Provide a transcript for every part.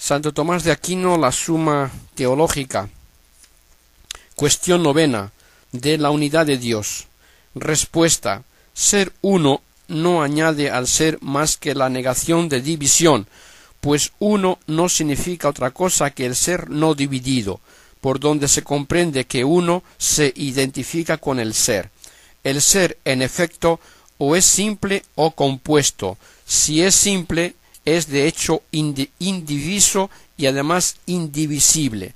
Santo Tomás de Aquino, la Suma Teológica. Cuestión 9 de la unidad de Dios. Respuesta: ser uno no añade al ser más que la negación de división, pues uno no significa otra cosa que el ser no dividido, por donde se comprende que uno se identifica con el ser. El ser, en efecto, o es simple o compuesto. Si es simple, es de hecho indiviso y además indivisible.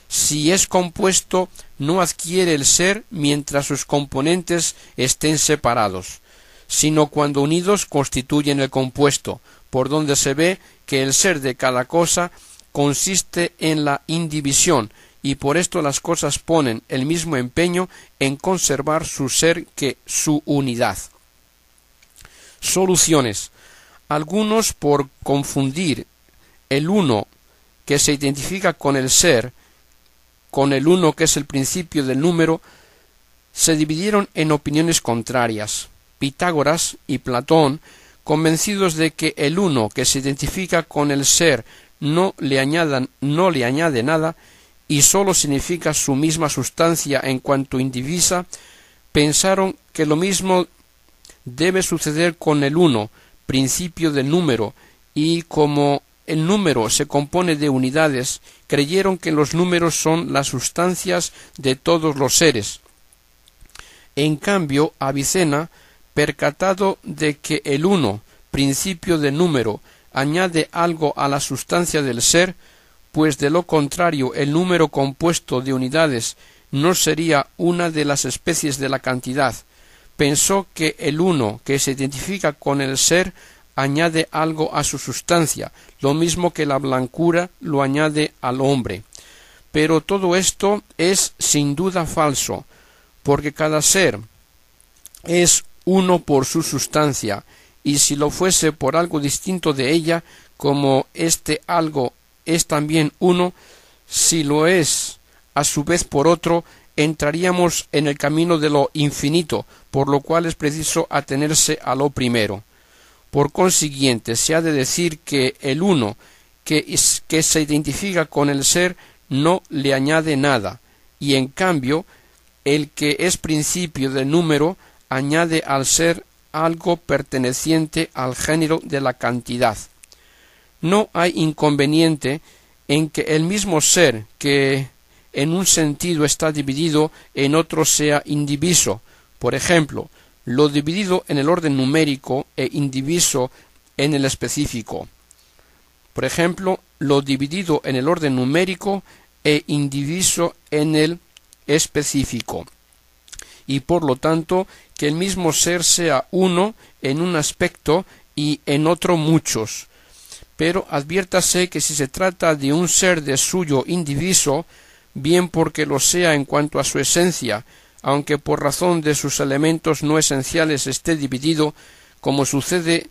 Si es compuesto, no adquiere el ser mientras sus componentes estén separados, sino cuando unidos constituyen el compuesto, por donde se ve que el ser de cada cosa consiste en la indivisión, y por esto las cosas ponen el mismo empeño en conservar su ser que su unidad. Soluciones. Algunos, por confundir el uno que se identifica con el ser, con el uno que es el principio del número, se dividieron en opiniones contrarias. Pitágoras y Platón, convencidos de que el uno que se identifica con el ser no le añade nada y sólo significa su misma sustancia en cuanto indivisa, pensaron que lo mismo debe suceder con el uno, principio del número, y como el número se compone de unidades, creyeron que los números son las sustancias de todos los seres. En cambio, Avicena, percatado de que el uno, principio del número, añade algo a la sustancia del ser, pues de lo contrario el número compuesto de unidades no sería una de las especies de la cantidad, pensó que el uno que se identifica con el ser añade algo a su sustancia, lo mismo que la blancura lo añade al hombre. Pero todo esto es sin duda falso, porque cada ser es uno por su sustancia, y si lo fuese por algo distinto de ella, como este algo es también uno, si lo es a su vez por otro, entraríamos en el camino de lo infinito, por lo cual es preciso atenerse a lo primero. Por consiguiente, se ha de decir que el uno que se identifica con el ser no le añade nada, y en cambio el que es principio del número añade al ser algo perteneciente al género de la cantidad. No hay inconveniente en que el mismo ser que en un sentido está dividido en otro sea indiviso. Por ejemplo, lo dividido en el orden numérico e indiviso en el específico. Por ejemplo, lo dividido en el orden numérico e indiviso en el específico. Y por lo tanto, que el mismo ser sea uno en un aspecto y en otro muchos. Pero adviértase que si se trata de un ser de suyo indiviso, bien porque lo sea en cuanto a su esencia, aunque por razón de sus elementos no esenciales esté dividido, como sucede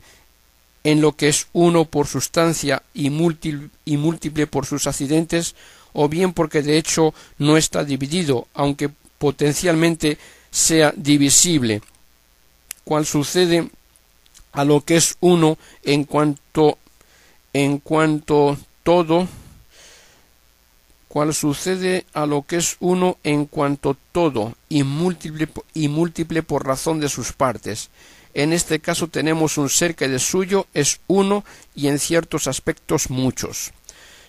en lo que es uno por sustancia y múltiple por sus accidentes, o bien porque de hecho no está dividido, aunque potencialmente sea divisible, cual sucede a lo que es uno en cuanto todo, cual sucede a lo que es uno en cuanto todo y múltiple por razón de sus partes. En este caso tenemos un ser que de suyo es uno y en ciertos aspectos muchos.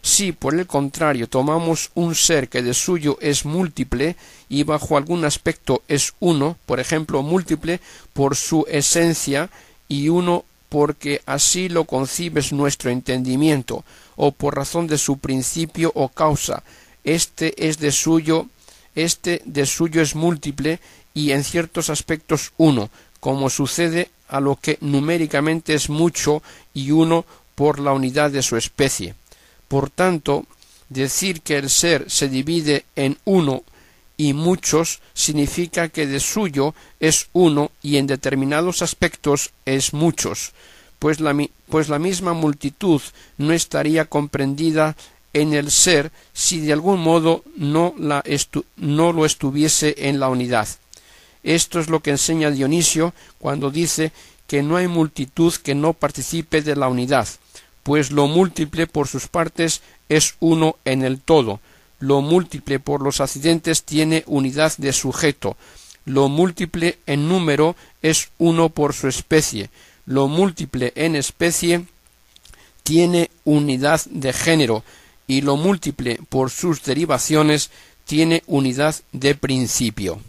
Si, por el contrario, tomamos un ser que de suyo es múltiple y bajo algún aspecto es uno, por ejemplo, múltiple por su esencia y uno porque así lo concibes nuestro entendimiento, o por razón de su principio o causa, este de suyo es múltiple y en ciertos aspectos uno, como sucede a lo que numéricamente es mucho y uno por la unidad de su especie. Por tanto, decir que el ser se divide en uno y muchos significa que de suyo es uno y en determinados aspectos es muchos, pues la misma multitud no estaría comprendida en el ser si de algún modo no lo estuviese en la unidad. Esto es lo que enseña Dionisio cuando dice que no hay multitud que no participe de la unidad, pues lo múltiple por sus partes es uno en el todo. Lo múltiple por los accidentes tiene unidad de sujeto. Lo múltiple en número es uno por su especie. Lo múltiple en especie tiene unidad de género, y lo múltiple por sus derivaciones tiene unidad de principio.